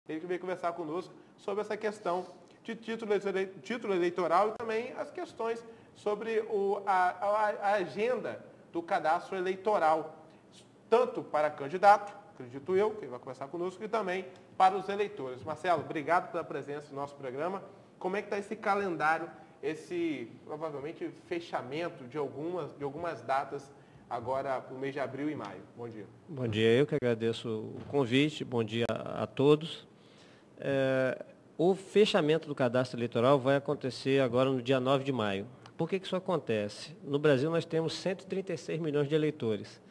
Ele que veio conversar conosco sobre essa questão de título eleitoral e também as questões sobre a agenda do cadastro eleitoral, tanto para candidato, acredito eu, que ele vai conversar conosco, e também para os eleitores. Marcelo, obrigado pela presença no nosso programa. Como é que está esse calendário, esse, provavelmente, fechamento de algumas datas agora para o mês de abril e maio? Bom dia. Bom dia, eu que agradeço o convite, bom dia a todos. O fechamento do cadastro eleitoral vai acontecer agora no dia 9 de maio. Por que isso acontece? No Brasil nós temos 136 milhões de eleitores.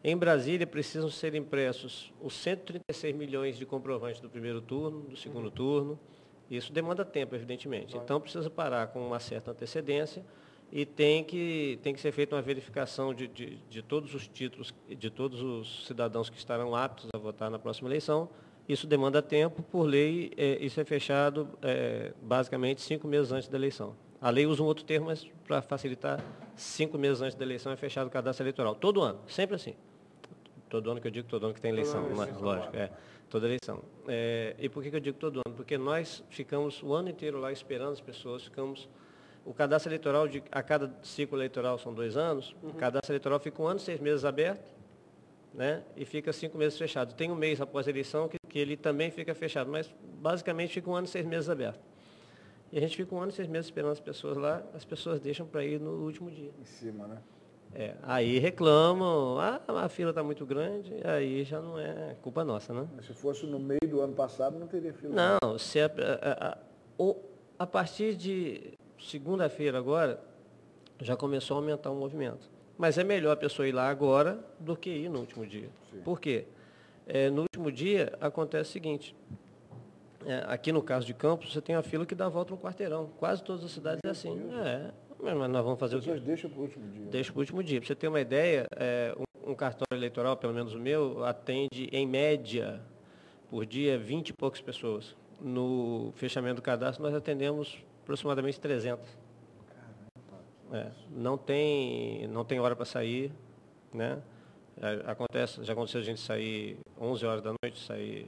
Em Brasília precisam ser impressos os 136 milhões de comprovantes do primeiro turno, do segundo turno. Isso demanda tempo, evidentemente. Então precisa parar com uma certa antecedência e tem que ser feita uma verificação de todos os títulos, de todos os cidadãos que estarão aptos a votar na próxima eleição. Isso demanda tempo, por lei, isso é fechado basicamente 5 meses antes da eleição. A lei usa um outro termo, mas para facilitar, 5 meses antes da eleição é fechado o cadastro eleitoral. Todo ano, sempre assim. Todo ano que eu digo, todo ano que tem eleição, lógico, toda eleição. E por que eu digo todo ano? Porque nós ficamos o ano inteiro lá esperando as pessoas, o cadastro eleitoral, a cada ciclo eleitoral são 2 anos, o cadastro eleitoral fica 1 ano e 6 meses aberto, né, e fica 5 meses fechado. Tem um mês após a eleição que ele também fica fechado, mas basicamente fica 1 ano e 6 meses aberto. E a gente fica 1 ano e 6 meses esperando as pessoas lá, as pessoas deixam para ir no último dia. Em cima, né? Aí reclamam, a fila está muito grande, aí já não é culpa nossa, né? Mas se fosse no meio do ano passado, não teria fila. Não, a partir de segunda-feira agora, já começou a aumentar o movimento. Mas é melhor a pessoa ir lá agora do que ir no último dia. Sim. Por quê? No último dia acontece o seguinte, aqui no caso de Campos, você tem a fila que dá a volta no quarteirão. Quase todas as cidades é assim. Mas nós vamos fazer o quê? As pessoas deixam para o último dia. Deixa para o último dia. Para você ter uma ideia, um cartório eleitoral, pelo menos o meu, atende em média por dia 20 e poucas pessoas. No fechamento do cadastro nós atendemos aproximadamente 300. Não tem hora para sair, né? Já aconteceu a gente sair 11 horas da noite, sair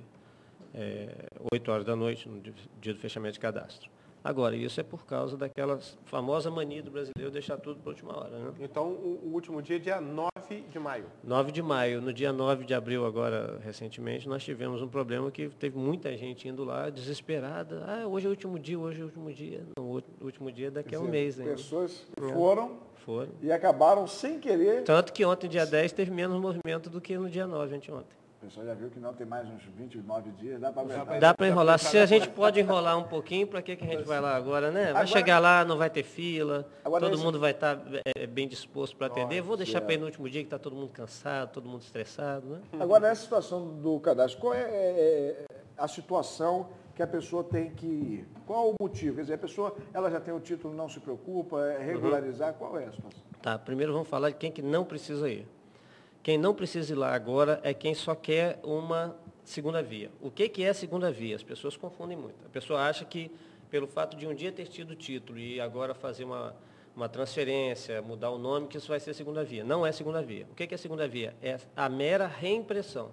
8 horas da noite no dia do fechamento de cadastro. Agora, isso é por causa daquela famosa mania do brasileiro deixar tudo para a última hora, né? Então, o último dia é dia 9 de maio. 9 de maio. No dia 9 de abril, agora, recentemente, nós tivemos um problema que teve muita gente indo lá, desesperada. Hoje é o último dia, hoje é o último dia. Não, o último dia é daqui a um mês ainda. Pessoas foram Foram e acabaram sem querer. Tanto que ontem, dia 10, teve menos movimento do que no dia 9, anteontem. O pessoal já viu que não tem mais uns 29 dias, dá para aguentar. Dá para enrolar. Se a gente pode enrolar um pouquinho, para que a gente vai lá agora, né? Vai chegar lá, não vai ter fila, todo mundo vai estar bem disposto para atender. Vou deixar para ir no último dia, que está todo mundo cansado, todo mundo estressado, né? Agora, nessa situação do cadastro, qual é a situação que a pessoa tem que ir? Qual o motivo? Quer dizer, a pessoa ela já tem o título, não se preocupa, regularizar, qual é a situação? Tá, primeiro vamos falar de quem que não precisa ir. Quem não precisa ir lá agora é quem só quer uma segunda via. O que é segunda via? As pessoas confundem muito. A pessoa acha que, pelo fato de um dia ter tido o título e agora fazer uma transferência, mudar o nome, que isso vai ser segunda via. Não é segunda via. O que é segunda via? É a mera reimpressão.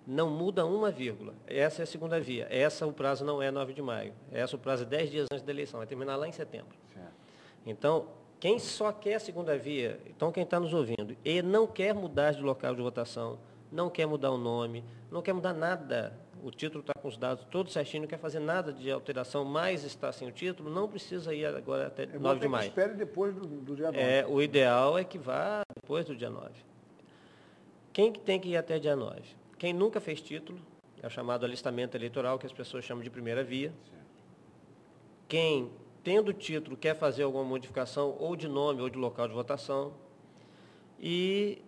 Não muda uma vírgula. Essa é a segunda via. O prazo não é 9 de maio. O prazo é 10 dias antes da eleição. Vai terminar lá em setembro. Certo. Então, quem só quer a segunda via, então quem está nos ouvindo, e não quer mudar de local de votação, não quer mudar o nome, não quer mudar nada, o título está com os dados todos certinho, não quer fazer nada de alteração, mas está sem o título, não precisa ir agora até 9 de maio. Espere depois do dia 9. O ideal é que vá depois do dia 9. Quem que tem que ir até dia 9? Quem nunca fez título, é o chamado alistamento eleitoral, que as pessoas chamam de primeira via. Certo. Quem, tendo o título, quer fazer alguma modificação ou de nome ou de local de votação. E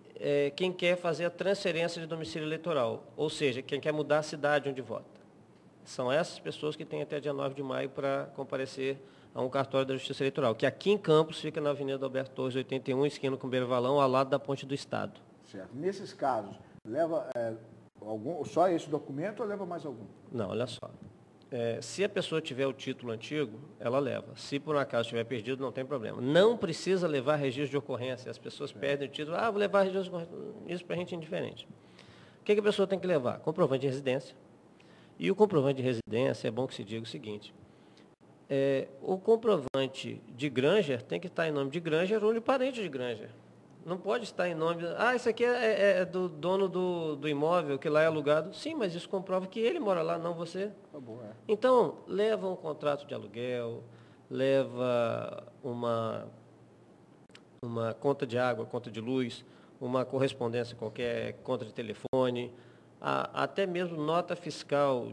quem quer fazer a transferência de domicílio eleitoral, ou seja, quem quer mudar a cidade onde vota. São essas pessoas que têm até dia 9 de maio para comparecer a um cartório da Justiça Eleitoral, que aqui em Campos fica na Avenida Alberto Torres, 81, esquina com Beira Valão, ao lado da Ponte do Estado. Certo. Nesses casos, leva só esse documento ou leva mais algum? Não, olha só. Se a pessoa tiver o título antigo, ela leva. Se por um acaso tiver perdido, não tem problema. Não precisa levar registro de ocorrência. As pessoas perdem o título. Vou levar registro de ocorrência. Isso para a gente é indiferente. O que a pessoa tem que levar? Comprovante de residência. E o comprovante de residência, é bom que se diga o seguinte, o comprovante de Granger tem que estar em nome de Granger ou de parente de Granger. Não pode estar em nome... isso aqui é do dono do imóvel, que lá é alugado. Sim, mas isso comprova que ele mora lá, não você. Tá bom, Então, leva um contrato de aluguel, leva uma conta de água, conta de luz, uma correspondência qualquer, conta de telefone, até mesmo nota fiscal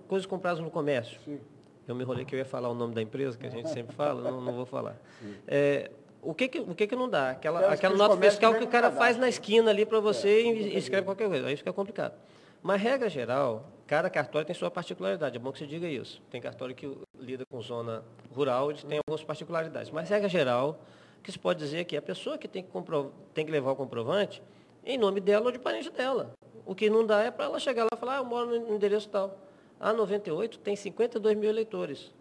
coisas compradas no comércio. Sim. Eu me enrolei que eu ia falar o nome da empresa, que a gente sempre fala, não vou falar. O que não dá? Aquela nota fiscal que o cara faz na esquina ali para você e escreve qualquer coisa. Aí fica complicado. Mas, regra geral, cada cartório tem sua particularidade. É bom que você diga isso. Tem cartório que lida com zona rural, eles têm algumas particularidades. Mas, regra geral, o que se pode dizer é que a pessoa que tem que levar o comprovante em nome dela ou de parente dela. O que não dá é para ela chegar lá e falar, eu moro no endereço tal. A 98 tem 52 mil eleitores.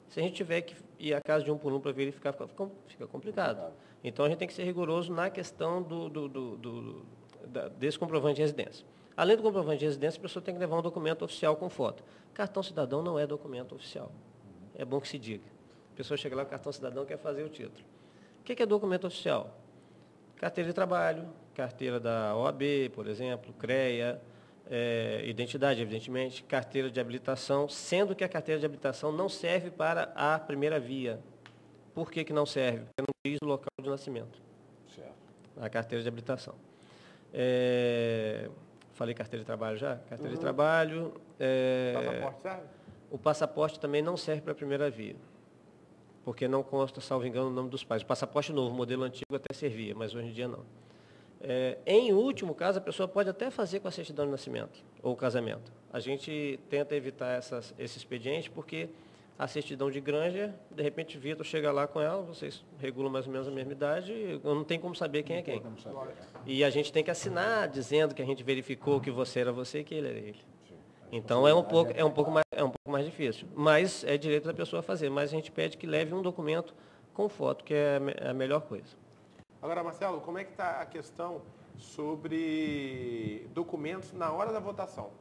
Se a gente tiver que ir à casa de um por um para verificar, fica complicado. Então, a gente tem que ser rigoroso na questão desse comprovante de residência. Além do comprovante de residência, a pessoa tem que levar um documento oficial com foto. Cartão cidadão não é documento oficial. É bom que se diga. A pessoa chega lá com cartão cidadão e quer fazer o título. O que é documento oficial? Carteira de trabalho, carteira da OAB, por exemplo, CREA, identidade, evidentemente, carteira de habilitação, sendo que a carteira de habilitação não serve para a primeira via. Por que não serve? Porque não diz o local de nascimento. Certo. A carteira de habilitação. Falei carteira de trabalho já? Carteira de trabalho. Passaporte serve? O passaporte também não serve para a primeira via, porque não consta, salvo engano, o nome dos pais. O passaporte novo, modelo antigo até servia, mas hoje em dia não. Em último caso, a pessoa pode até fazer com a certidão de nascimento ou casamento. A gente tenta evitar esse expediente porque a certidão de Granger, de repente, Vitor chega lá com ela, vocês regulam mais ou menos a mesma idade, eu não tenho como saber quem é quem. E a gente tem que assinar dizendo que a gente verificou que você era você e que ele era ele. Então é um pouco mais difícil. Mas é direito da pessoa fazer. Mas a gente pede que leve um documento com foto, que é a melhor coisa. Agora, Marcelo, como é que está a questão sobre documentos na hora da votação?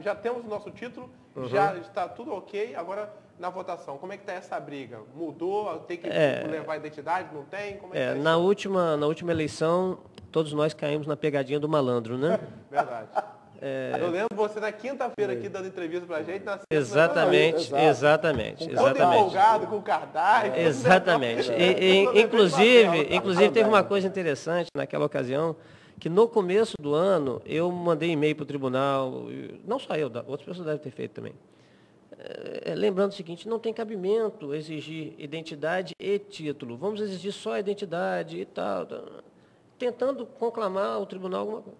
Já temos o nosso título, já está tudo ok, agora na votação, como é que está essa briga? Mudou? Tem que levar a identidade? Não tem? Como é que na última eleição, todos nós caímos na pegadinha do malandro, né? Verdade. Eu lembro você na quinta-feira aqui dando entrevista pra gente. Exatamente. Todo empolgado com o cardápio. Exatamente. Inclusive teve uma coisa interessante naquela ocasião, que no começo do ano eu mandei e-mail para o tribunal, não só eu, outras pessoas devem ter feito também. Lembrando o seguinte, não tem cabimento exigir identidade e título. Vamos exigir só a identidade e tal. Tentando conclamar ao tribunal alguma coisa.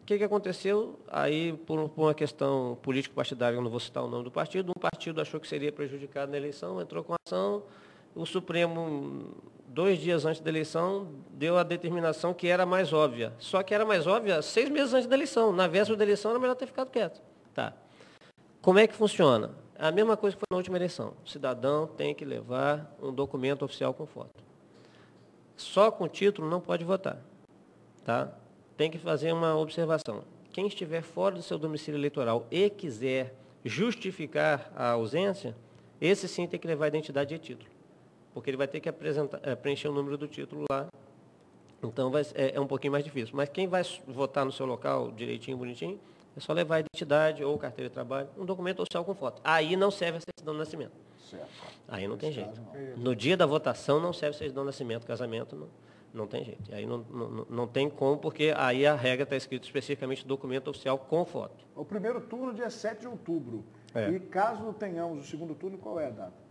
O que aconteceu? Aí, por uma questão político-partidária, eu não vou citar o nome do partido, um partido achou que seria prejudicado na eleição, entrou com ação, o Supremo, 2 dias antes da eleição, deu a determinação que era mais óbvia. Só que era mais óbvia 6 meses antes da eleição. Na véspera da eleição era melhor ter ficado quieto. Tá. Como é que funciona? A mesma coisa que foi na última eleição. O cidadão tem que levar um documento oficial com foto. Só com título não pode votar. Tá? Tem que fazer uma observação. Quem estiver fora do seu domicílio eleitoral e quiser justificar a ausência, esse sim tem que levar identidade e título. Porque ele vai ter que preencher o número do título lá. Então é um pouquinho mais difícil. Mas quem vai votar no seu local direitinho, bonitinho, é só levar a identidade ou carteira de trabalho, um documento oficial com foto. Aí não serve a certidão de nascimento. Certo. Aí não tem jeito. No dia da votação não serve certidão de nascimento, casamento, não tem jeito. Aí não tem como, porque aí a regra está escrito especificamente documento oficial com foto. O primeiro turno, dia 7 de outubro. E caso tenhamos o segundo turno, qual é a data?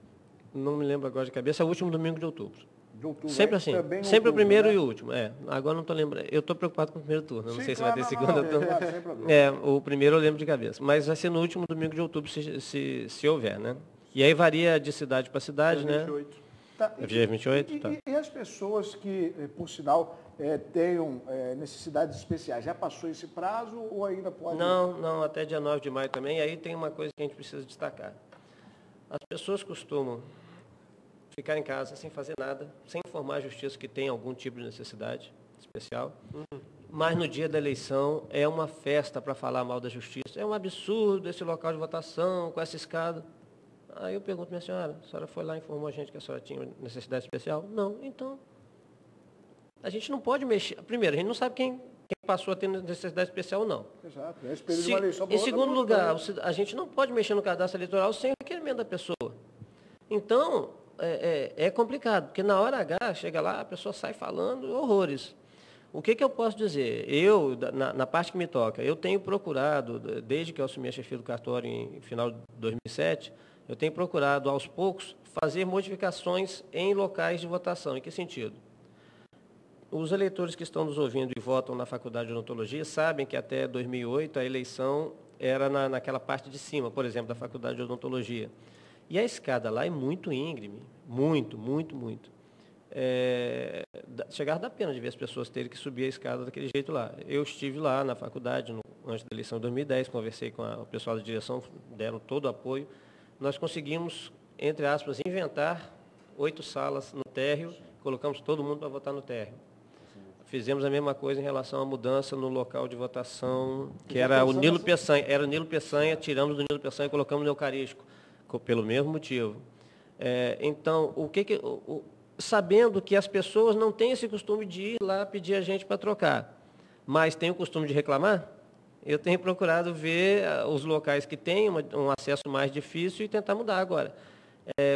Não me lembro agora de cabeça, é o último domingo de outubro. De outubro. Sempre assim, sempre outubro, o primeiro, né? E o último. Agora não estou lembrando. Eu estou preocupado com o primeiro turno. Não sei se vai ter segundo turno. O primeiro eu lembro de cabeça. Mas vai ser no último domingo de outubro, se houver, né? E aí varia de cidade para cidade, né? 28. Tá. Dia 28, tá. E as pessoas que, por sinal, tenham necessidades especiais, já passou esse prazo ou ainda pode? Não, até dia 9 de maio também. E aí tem uma coisa que a gente precisa destacar. As pessoas costumam ficar em casa sem fazer nada, sem informar a justiça que tem algum tipo de necessidade especial. mas no dia da eleição é uma festa para falar mal da justiça. É um absurdo esse local de votação, com essa escada. Aí eu pergunto, minha senhora, a senhora foi lá e informou a gente que a senhora tinha necessidade especial? Não, então, a gente não pode mexer. Primeiro, a gente não sabe quem passou a ter necessidade especial ou não. Exato. Esse período de uma eleição Em segundo lugar, a gente não pode mexer no cadastro eleitoral sem o requerimento da pessoa. Então, é complicado, porque na hora H, chega lá, a pessoa sai falando horrores. O que eu posso dizer? Eu, na parte que me toca, eu tenho procurado, desde que eu assumi a chefia do cartório em final de 2007, eu tenho procurado, aos poucos, fazer modificações em locais de votação. Em que sentido? Os eleitores que estão nos ouvindo e votam na Faculdade de Odontologia sabem que até 2008 a eleição era naquela parte de cima, por exemplo, da Faculdade de Odontologia. E a escada lá é muito íngreme, muito, muito, muito. Chegar a dar pena de ver as pessoas terem que subir a escada daquele jeito lá. Eu estive lá na faculdade, antes da eleição de 2010, conversei com o pessoal da direção, deram todo o apoio. Nós conseguimos, entre aspas, inventar 8 salas no térreo, colocamos todo mundo para votar no térreo. Fizemos a mesma coisa em relação à mudança no local de votação, que era o Nilo Peçanha. Era o Nilo Peçanha, tiramos do Nilo Peçanha e colocamos no Eucarístico, pelo mesmo motivo. Então, sabendo que as pessoas não têm esse costume de ir lá pedir a gente para trocar, mas têm o costume de reclamar, eu tenho procurado ver os locais que têm um acesso mais difícil e tentar mudar agora.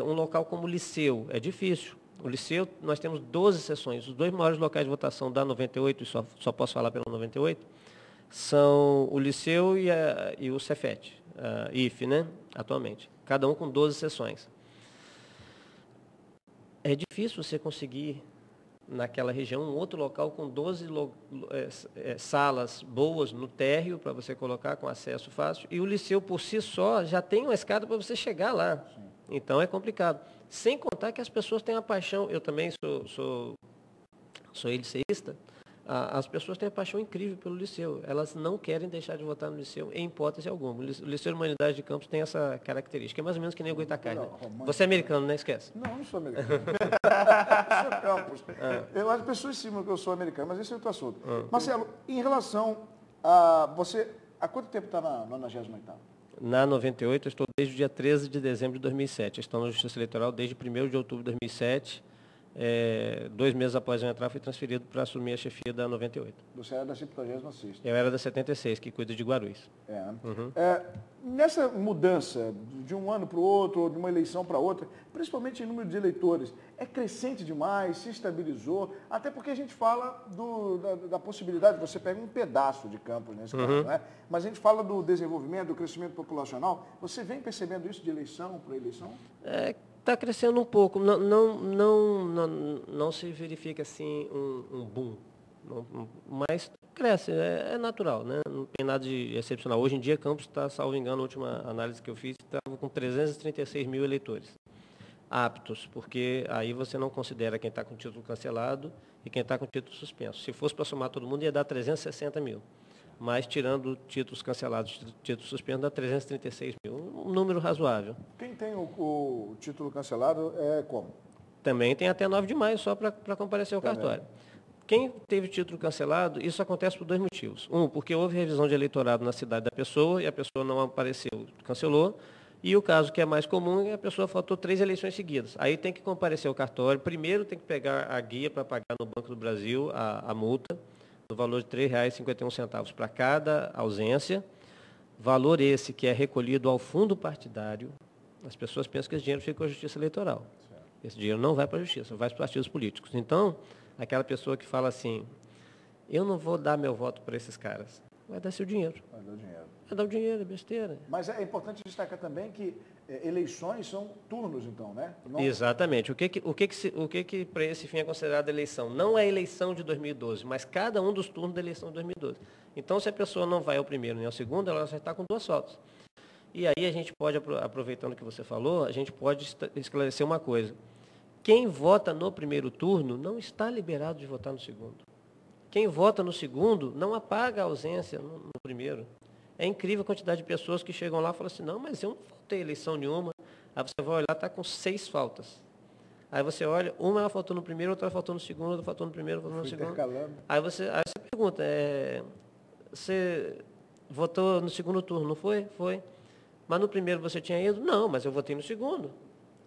Um local como o Liceu é difícil. O Liceu, nós temos 12 sessões. Os 2 maiores locais de votação da 98, e só posso falar pela 98, são o Liceu e o Cefet, IFE, né, atualmente. Cada um com 12 sessões. É difícil você conseguir, naquela região, um outro local com 12 salas boas no térreo para você colocar com acesso fácil. E o Liceu, por si só, já tem uma escada para você chegar lá. Sim. Então, é complicado. Sem contar que as pessoas têm a paixão. Eu também sou liceísta. As pessoas têm a paixão incrível pelo Liceu. Elas não querem deixar de votar no Liceu em hipótese alguma. O Liceu de Humanidade de Campos tem essa característica. É mais ou menos que nem o Goitacás, né? Você é americano, né? Esquece. Não sou americano. Eu sou Campos. Eu acho que pessoas estimam que eu sou americano, mas esse é outro assunto. Marcelo, em relação a você, há quanto tempo está na 98ª? Na 98, eu estou desde o dia 13 de dezembro de 2007. Estou na Justiça Eleitoral desde 1º de outubro de 2007. 2 meses após eu entrar, fui transferido para assumir a chefia da 98. Você era da 76ª? Eu era da 76, que cuida de Guarulhos. Nessa mudança de um ano para o outro, ou de uma eleição para outra, principalmente em número de eleitores, é crescente demais, se estabilizou, até porque a gente fala da possibilidade, você pega um pedaço de Campos nesse caso, né? Mas a gente fala do desenvolvimento, do crescimento populacional. Você vem percebendo isso de eleição para eleição? Está crescendo um pouco, não se verifica assim um boom, mas cresce, é natural, né? Não tem nada de excepcional. Hoje em dia, Campos está, salvo engano, a última análise que eu fiz, estava com 336 mil eleitores aptos, porque aí você não considera quem está com título cancelado e quem está com título suspenso. Se fosse para somar todo mundo, ia dar 360 mil. Mas tirando títulos cancelados, títulos suspensos, dá 336 mil, um número razoável. Quem tem o título cancelado é como? Também tem até 9 de maio só para comparecer ao cartório. Quem teve título cancelado, isso acontece por 2 motivos. Porque houve revisão de eleitorado na cidade da pessoa e a pessoa não apareceu, cancelou. E o caso que é mais comum é a pessoa faltou 3 eleições seguidas. Aí tem que comparecer ao cartório. Primeiro tem que pegar a guia para pagar no Banco do Brasil a multa, no valor de R$ 3,51 para cada ausência, valor esse que é recolhido ao fundo partidário. As pessoas pensam que esse dinheiro fica com a Justiça Eleitoral. Certo. Esse dinheiro não vai para a Justiça, vai para os partidos políticos. Então, aquela pessoa que fala assim, eu não vou dar meu voto para esses caras, vai dar seu dinheiro. Vai dar o dinheiro. Vai dar o dinheiro, é besteira. Mas é importante destacar também que eleições são turnos, então, né? Não... Exatamente. O que para esse fim é considerado eleição? Não é a eleição de 2012, mas cada um dos turnos da eleição de 2012. Então, se a pessoa não vai ao primeiro nem ao segundo, ela já está com 2 faltas. E aí a gente pode, aproveitando o que você falou, a gente pode esclarecer uma coisa. Quem vota no primeiro turno não está liberado de votar no segundo. Quem vota no segundo não apaga a ausência no primeiro. É incrível a quantidade de pessoas que chegam lá e falam assim, não, mas eu não faltei eleição nenhuma. Aí você vai olhar, está com 6 faltas. Aí você olha, uma ela faltou no primeiro, outra faltou no segundo, outra faltou no primeiro, outra faltou no segundo. Aí você pergunta, você votou no segundo turno, não foi? Foi. Mas no primeiro você tinha ido? Não, mas eu votei no segundo.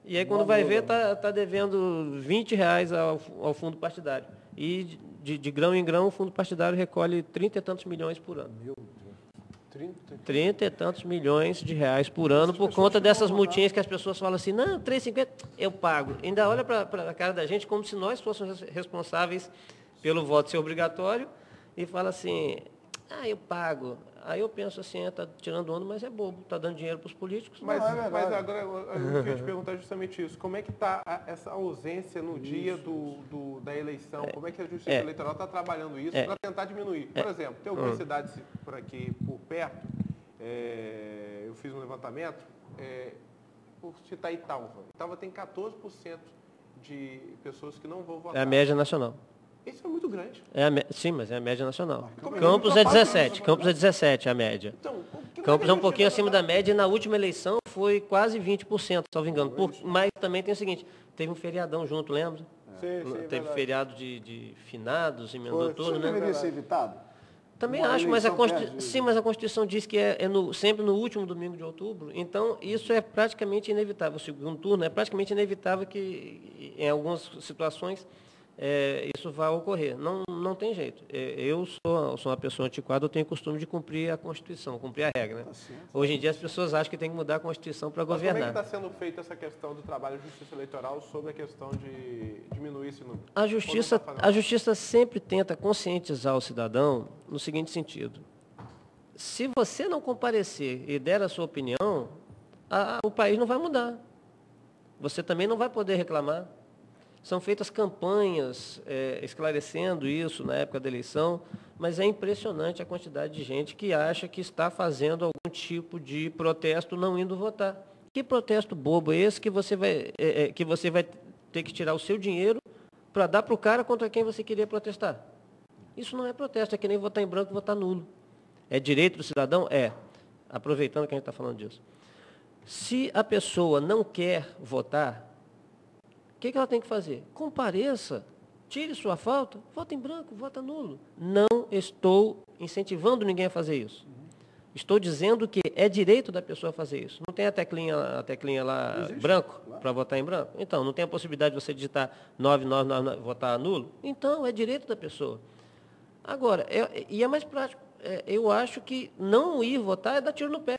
E aí quando vai ver, tá devendo R$20 ao fundo partidário. E de grão em grão, o fundo partidário recolhe 30 e tantos milhões por ano. Meu Deus. 30 e tantos milhões de reais por ano por conta dessas multinhas que as pessoas falam assim, não, 3,50 eu pago. Ainda olha para a cara da gente como se nós fôssemos responsáveis pelo voto ser obrigatório e fala assim, eu pago. Aí eu penso assim, está tirando onda, mas é bobo, está dando dinheiro para os políticos. Mas agora eu queria te perguntar justamente isso. Como é que está essa ausência no dia da eleição? Como é que a Justiça Eleitoral está trabalhando isso para tentar diminuir? Por exemplo, tem algumas cidades por aqui, por perto, eu fiz um levantamento, por citar Italva. Italva tem 14% de pessoas que não vão votar. É a média nacional. Isso é muito grande. Sim, mas é a média nacional. Campos é 17. Campos é 17 a média. Então, Campos é um pouquinho acima da média e na última eleição foi quase 20%, salvo engano. Mas também tem o seguinte, teve um feriadão junto, lembra? Sim, teve feriado de finados, emendou tudo, né? Deveria ser evitado? Também acho, mas a Constituição diz que sempre no último domingo de outubro, então isso é praticamente inevitável. O segundo turno é praticamente inevitável que em algumas situações isso vai ocorrer. Não tem jeito. Eu sou uma pessoa antiquada, eu tenho o costume de cumprir a Constituição, cumprir a regra. Né? Hoje em dia as pessoas acham que tem que mudar a Constituição para governar. Como é que está sendo feita essa questão do trabalho de justiça eleitoral sobre a questão de diminuir esse número? A justiça sempre tenta conscientizar o cidadão no seguinte sentido. Se você não comparecer e der a sua opinião, o país não vai mudar. Você também não vai poder reclamar. São feitas campanhas esclarecendo isso na época da eleição, mas é impressionante a quantidade de gente que acha que está fazendo algum tipo de protesto não indo votar. Que protesto bobo é esse que você vai ter que tirar o seu dinheiro para dar para o cara contra quem você queria protestar? Isso não é protesto, é que nem votar em branco e votar nulo. É direito do cidadão? É. Aproveitando que a gente está falando disso. Se a pessoa não quer votar, o que ela tem que fazer? Compareça, tire sua falta, vota em branco, vota nulo. Não estou incentivando ninguém a fazer isso. Estou dizendo que é direito da pessoa fazer isso. Não tem a teclinha lá branco para votar em branco? Então, não tem a possibilidade de você digitar 999 votar nulo? Então, é direito da pessoa. Agora, e é mais prático. Eu acho que não ir votar é dar tiro no pé.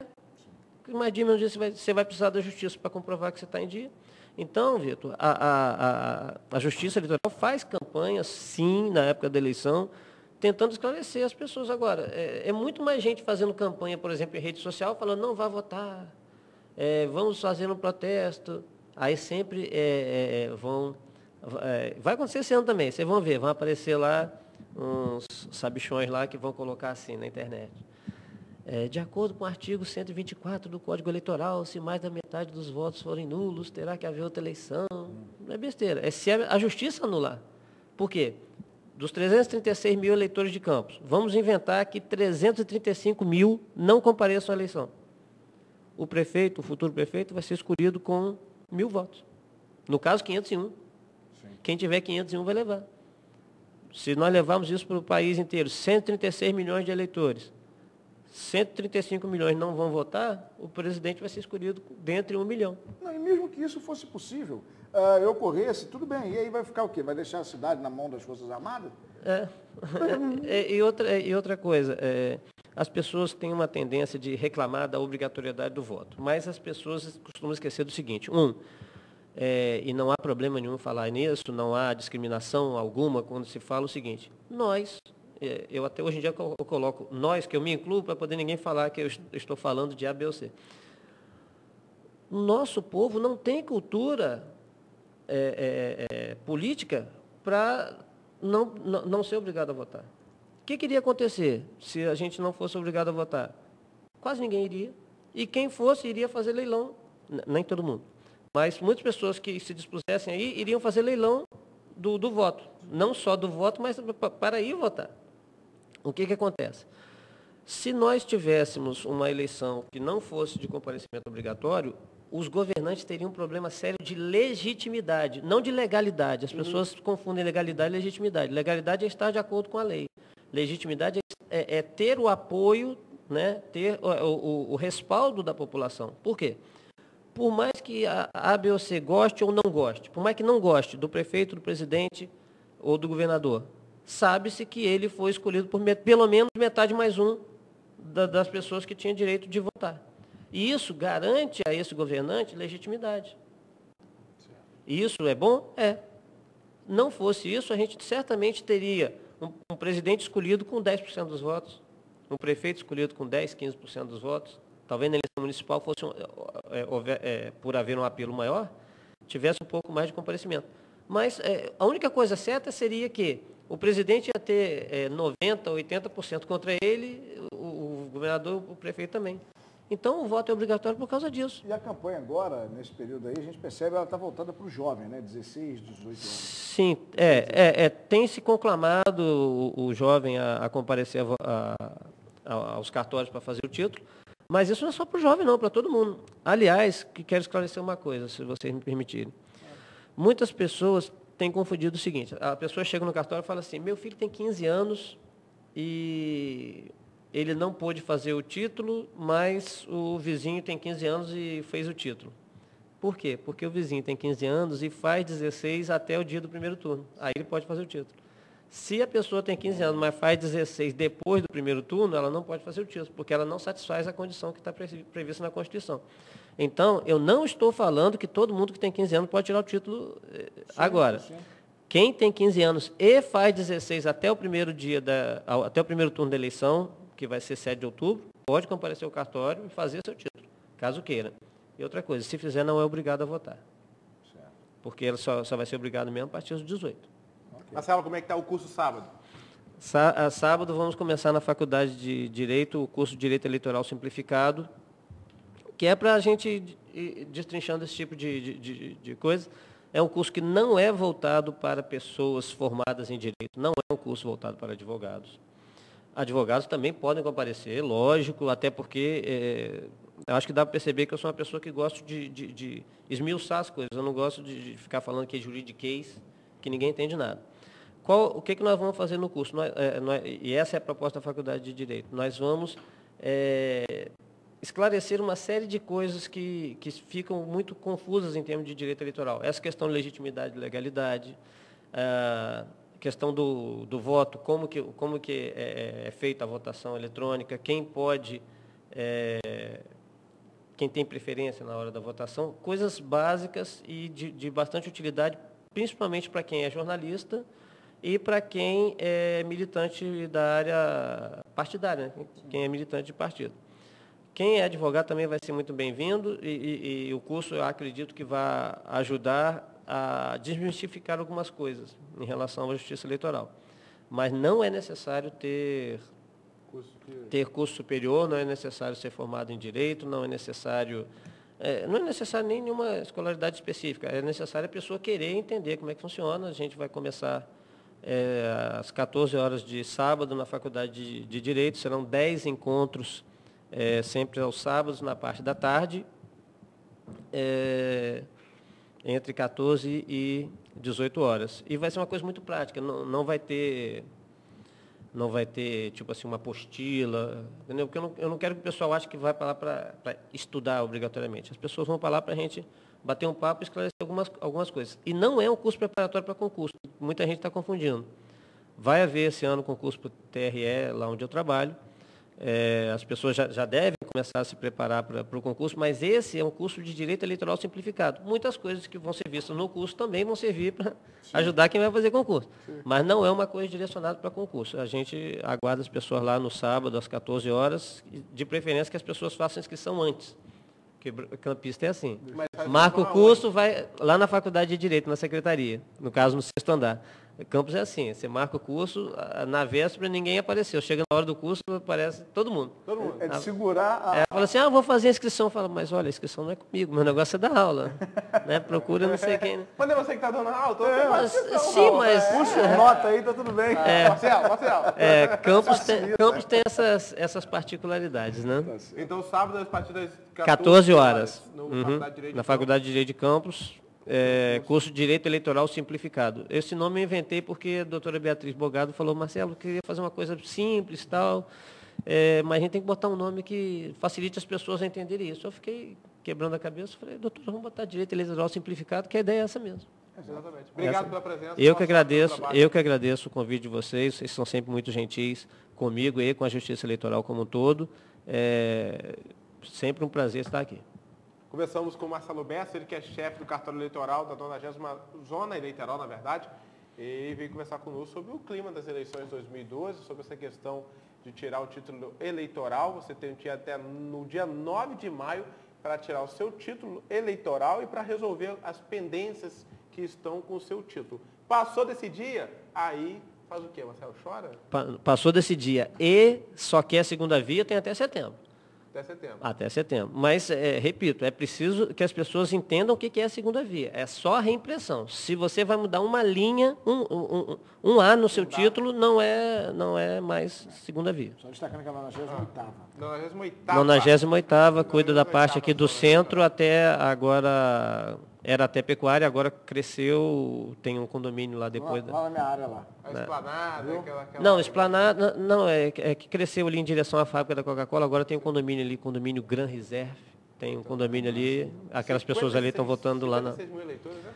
Mais dia, menos dia, você vai precisar da justiça para comprovar que você está em dia. Então, Vitor, a Justiça Eleitoral faz campanha, sim, na época da eleição, tentando esclarecer as pessoas. Agora, é muito mais gente fazendo campanha, por exemplo, em rede social, falando, não vá votar, vamos fazer um protesto. Aí sempre vai acontecer esse ano também, vocês vão ver, vão aparecer lá uns sabichões lá que vão colocar assim na internet. De acordo com o artigo 124 do Código Eleitoral, se mais da metade dos votos forem nulos, terá que haver outra eleição. Não é besteira. É se a justiça anular. Por quê? Dos 336 mil eleitores de Campos, vamos inventar que 335 mil não compareçam à eleição. O futuro prefeito, vai ser escolhido com 1.000 votos. No caso, 501. Sim. Quem tiver 501 vai levar. Se nós levarmos isso para o país inteiro, 136 milhões de eleitores, 135 milhões não vão votar, o presidente vai ser escolhido dentre 1 milhão. Não, e mesmo que isso fosse possível, ocorresse, tudo bem, e aí vai ficar o quê? Vai deixar a cidade na mão das Forças Armadas? E outra coisa, as pessoas têm uma tendência de reclamar da obrigatoriedade do voto, mas as pessoas costumam esquecer do seguinte, e não há problema nenhum falar nisso, não há discriminação alguma quando se fala o seguinte, eu até hoje em dia eu coloco nós, que eu me incluo, para poder ninguém falar que eu estou falando de A, B ou C. Nosso povo não tem cultura política para não ser obrigado a votar. O que iria acontecer se a gente não fosse obrigado a votar? Quase ninguém iria. E quem fosse, iria fazer leilão. Nem todo mundo. Mas muitas pessoas que se dispusessem aí, iriam fazer leilão do voto. Não só do voto, mas para ir votar. O que acontece? Se nós tivéssemos uma eleição que não fosse de comparecimento obrigatório, os governantes teriam um problema sério de legitimidade, não de legalidade. As pessoas confundem legalidade e legitimidade. Legalidade é estar de acordo com a lei. Legitimidade é ter o apoio, né, ter o respaldo da população. Por quê? Por mais que a A, B ou C goste ou não goste, por mais que não goste do prefeito, do presidente ou do governador, sabe-se que ele foi escolhido por pelo menos metade mais um das pessoas que tinham direito de votar. E isso garante a esse governante legitimidade. E isso é bom? É. Não fosse isso, a gente certamente teria um presidente escolhido com 10% dos votos, um prefeito escolhido com 10%, 15% dos votos. Talvez na eleição municipal fosse, por haver um apelo maior, tivesse um pouco mais de comparecimento. Mas a única coisa certa seria que o presidente ia ter 90%, 80% contra ele, o governador, o prefeito também. Então, o voto é obrigatório por causa disso. E a campanha agora, nesse período aí, a gente percebe, ela está voltada para o jovem, né? 16, 18 anos. Sim, tem se conclamado o jovem a comparecer aos cartórios para fazer o título, mas isso não é só para o jovem, não, para todo mundo. Aliás, quero esclarecer uma coisa, se vocês me permitirem. Muitas pessoas têm confundido o seguinte, a pessoa chega no cartório e fala assim, meu filho tem 15 anos e ele não pôde fazer o título, mas o vizinho tem 15 anos e fez o título. Por quê? Porque o vizinho tem 15 anos e faz 16 até o dia do primeiro turno. Aí ele pode fazer o título. Se a pessoa tem 15 anos, mas faz 16 depois do primeiro turno, ela não pode fazer o título, porque ela não satisfaz a condição que está prevista na Constituição. Então, eu não estou falando que todo mundo que tem 15 anos pode tirar o título agora. Sim. Quem tem 15 anos e faz 16 até o primeiro até o primeiro turno da eleição, que vai ser 7 de outubro, pode comparecer ao cartório e fazer seu título, caso queira. E outra coisa, se fizer, não é obrigado a votar. Certo. Porque ele só vai ser obrigado mesmo a partir dos 18. Okay. Marcelo, como é que está o curso sábado? Sábado vamos começar na Faculdade de Direito, o curso de Direito Eleitoral Simplificado, que é para a gente ir destrinchando esse tipo de coisa. É um curso que não é voltado para pessoas formadas em direito, não é um curso voltado para advogados. Advogados também podem comparecer, lógico, até porque eu acho que dá para perceber que eu sou uma pessoa que gosto de esmiuçar as coisas. Eu não gosto de ficar falando que é juridiquês, que ninguém entende nada. O que nós vamos fazer no curso? E essa é a proposta da Faculdade de Direito. Nós vamos esclarecer uma série de coisas que ficam muito confusas em termos de direito eleitoral. Essa questão de legitimidade e legalidade, questão do voto, como que é feita a votação eletrônica, quem tem preferência na hora da votação, coisas básicas e de bastante utilidade, principalmente para quem é jornalista e para quem é militante da área partidária, né? Quem é militante de partido. Quem é advogado também vai ser muito bem-vindo e o curso, eu acredito que vai ajudar a desmistificar algumas coisas em relação à justiça eleitoral. Mas não é necessário ter curso superior, não é necessário ser formado em direito, não é necessário nem nenhuma escolaridade específica, é necessário a pessoa querer entender como é que funciona. A gente vai começar às 14 horas de sábado na Faculdade de Direito, serão 10 encontros, sempre aos sábados, na parte da tarde, entre 14 e 18 horas. E vai ser uma coisa muito prática, não vai ter tipo assim, uma apostila, entendeu? Porque eu não quero que o pessoal ache que vai para lá para estudar obrigatoriamente. As pessoas vão para lá para a gente bater um papo e esclarecer algumas coisas. E não é um curso preparatório para concurso, muita gente está confundindo. Vai haver esse ano concurso para o TRE, lá onde eu trabalho. As pessoas já devem começar a se preparar para o concurso, mas esse é um curso de Direito Eleitoral Simplificado. Muitas coisas que vão ser vistas no curso também vão servir para ajudar quem vai fazer concurso. Sim. Mas não é uma coisa direcionada para concurso. A gente aguarda as pessoas lá no sábado, às 14 horas, de preferência que as pessoas façam inscrição antes. Porque campista é assim. Marca o curso, vai lá na Faculdade de Direito, na secretaria, no caso no 6º andar. Campos é assim, você marca o curso, na véspera ninguém apareceu. Chega na hora do curso, aparece todo mundo. Todo mundo. É de segurar a... Fala assim, vou fazer a inscrição. Fala, mas olha, a inscrição não é comigo, meu negócio é dar aula. Né? Procura não sei quem. Né? Mas não é você que está dando aula? Sim, mas... Puxa, nota aí, tá tudo bem. Marcelo. Campos tem essas particularidades, né? Então, sábado, a partir das 14 horas. Na Faculdade de Direito Na Faculdade de Direito de Campos. Curso de Direito Eleitoral Simplificado. Esse nome eu inventei porque a doutora Beatriz Bogado falou, Marcelo, eu queria fazer uma coisa simples e tal, mas a gente tem que botar um nome que facilite as pessoas a entenderem isso. Eu fiquei quebrando a cabeça, falei, doutor, vamos botar Direito Eleitoral Simplificado, que a ideia é essa mesmo. Exatamente. Obrigado pela presença. Eu que agradeço o convite de vocês são sempre muito gentis comigo e com a Justiça Eleitoral como um todo. Sempre um prazer estar aqui. Conversamos com o Marcelo Bessa, ele que é chefe do cartório eleitoral da 90ª Zona Eleitoral, na verdade, e veio conversar conosco sobre o clima das eleições de 2012, sobre essa questão de tirar o título eleitoral. Você tem até no dia 9 de maio para tirar o seu título eleitoral e para resolver as pendências que estão com o seu título. Passou desse dia, aí faz o quê, Marcelo? Chora? Passou desse dia e só quer a segunda via, tem até setembro. Até setembro. Até setembro. Mas, repito, é preciso que as pessoas entendam o que é a segunda via. É só a reimpressão. Se você vai mudar uma linha, um A no seu título, não é mais segunda via. Só destacando que é a 98ª. 98ª, cuida da parte aqui do centro até agora... Era até pecuária, agora cresceu, tem um condomínio lá depois. Lá na minha área lá. A esplanada, aquela... Não, esplanada, não, é que cresceu ali em direção à fábrica da Coca-Cola, agora tem um condomínio ali, condomínio Gran Reserve, tem um condomínio ali, aquelas pessoas ali estão votando lá na... 56 mil eleitores, né?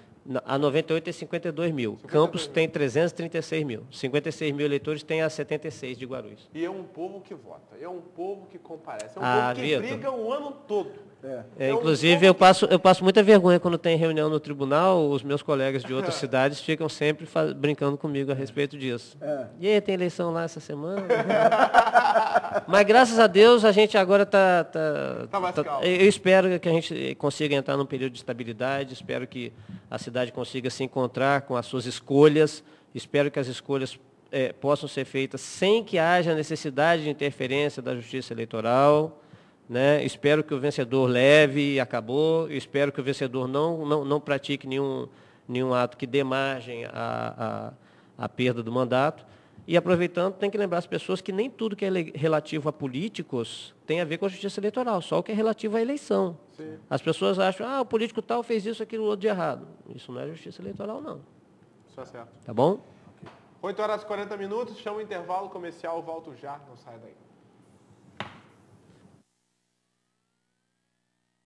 A 98 é 52 mil. Campos tem 336 mil. 56 mil eleitores tem a 76 de Guarulhos. E é um povo que vota, é um povo que comparece, é um povo que Vitor, briga o ano todo. Inclusive, eu passo muita vergonha quando tem reunião no tribunal, os meus colegas de outras cidades ficam sempre brincando comigo a respeito disso. E aí, tem eleição lá essa semana? Mas graças a Deus a gente agora está mais calmo. Eu espero que a gente consiga entrar num período de estabilidade, espero que a cidade consiga se encontrar com as suas escolhas, espero que as escolhas possam ser feitas sem que haja necessidade de interferência da Justiça Eleitoral. Né? Espero que o vencedor leve e acabou. Espero que o vencedor não pratique nenhum ato que dê margem à perda do mandato. E aproveitando, tem que lembrar as pessoas que nem tudo que é relativo a políticos tem a ver com a justiça eleitoral, só o que é relativo à eleição. Sim. As pessoas acham, o político tal fez isso, aquilo, outro de errado. Isso não é justiça eleitoral, não. Isso é certo. Tá bom? 8 horas e 40 minutos, chama o intervalo comercial, volto já, não sai daí.